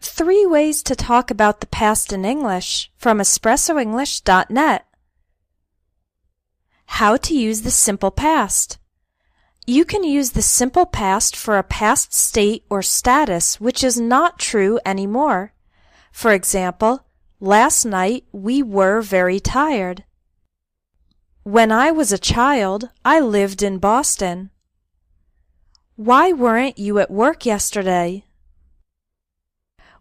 3 ways to talk about the past in English from espressoenglish.net. How to use the simple past. You can use the simple past for a past state or status which is not true anymore. For example, last night we were very tired. When I was a child, I lived in Boston. Why weren't you at work yesterday?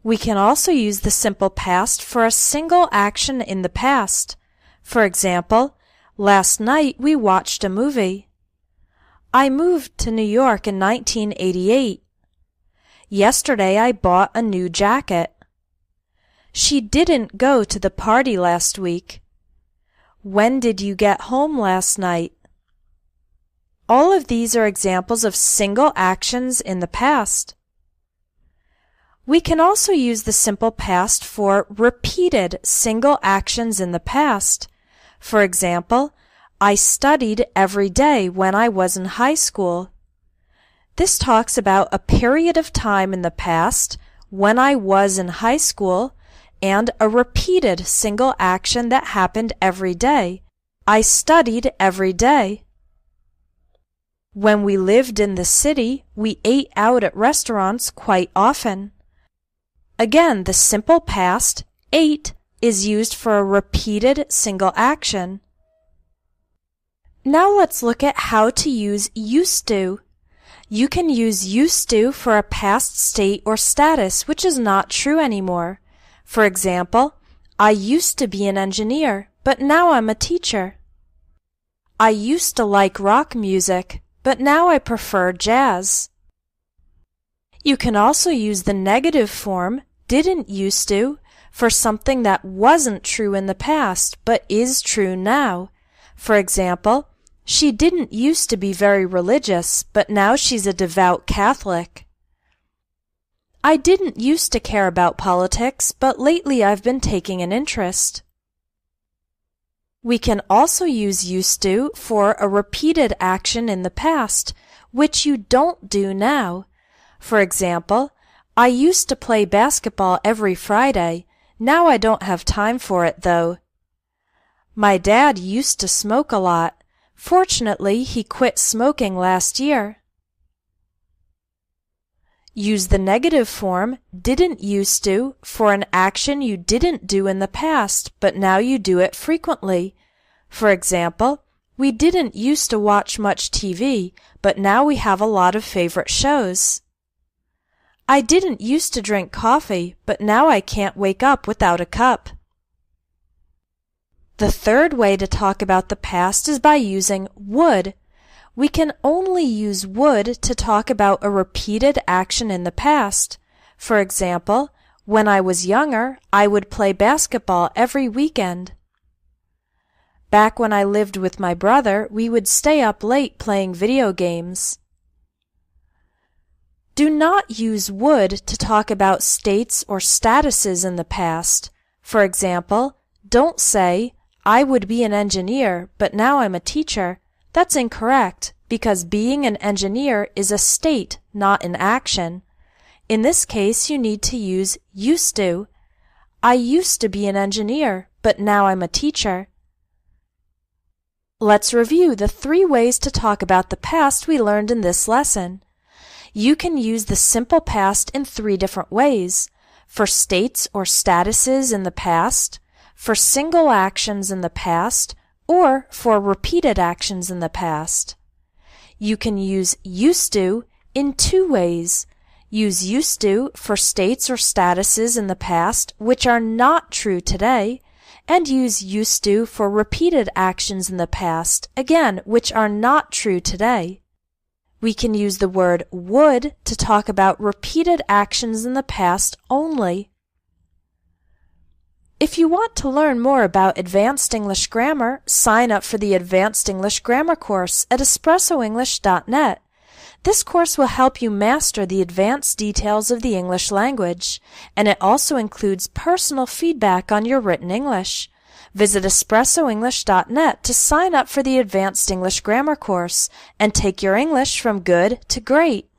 We can also use the simple past for a single action in the past. For example, last night we watched a movie. I moved to New York in 1988. Yesterday I bought a new jacket. She didn't go to the party last week. When did you get home last night? All of these are examples of single actions in the past. We can also use the simple past for repeated single actions in the past. For example, I studied every day when I was in high school. This talks about a period of time in the past when I was in high school and a repeated single action that happened every day. I studied every day. When we lived in the city, we ate out at restaurants quite often. Again, the simple past, ate, is used for a repeated single action. Now let's look at how to use used to. You can use used to for a past state or status which is not true anymore. For example, I used to be an engineer, but now I'm a teacher. I used to like rock music, but now I prefer jazz. You can also use the negative form, didn't used to, for something that wasn't true in the past but is true now. For example, she didn't used to be very religious, but now she's a devout Catholic. I didn't used to care about politics, but lately I've been taking an interest. We can also use used to for a repeated action in the past, which you don't do now. For example, I used to play basketball every Friday. Now I don't have time for it, though. My dad used to smoke a lot. Fortunately, he quit smoking last year. Use the negative form, didn't used to, for an action you didn't do in the past, but now you do it frequently. For example, we didn't used to watch much TV, but now we have a lot of favorite shows. I didn't used to drink coffee, but now I can't wake up without a cup. The third way to talk about the past is by using would. We can only use would to talk about a repeated action in the past. For example, when I was younger, I would play basketball every weekend. Back when I lived with my brother, we would stay up late playing video games. Do not use would to talk about states or statuses in the past. For example, don't say, I would be an engineer, but now I'm a teacher. That's incorrect, because being an engineer is a state, not an action. In this case, you need to use used to. I used to be an engineer, but now I'm a teacher. Let's review the 3 ways to talk about the past we learned in this lesson. You can use the simple past in 3 different ways: for states or statuses in the past, for single actions in the past, or for repeated actions in the past. You can use used to in 2 ways. Use used to for states or statuses in the past which are not true today, and use used to for repeated actions in the past, again, which are not true today. We can use the word would to talk about repeated actions in the past only. If you want to learn more about Advanced English Grammar, sign up for the Advanced English Grammar course at espressoenglish.net. This course will help you master the advanced details of the English language, and it also includes personal feedback on your written English. Visit espressoenglish.net to sign up for the Advanced English Grammar course and take your English from good to great.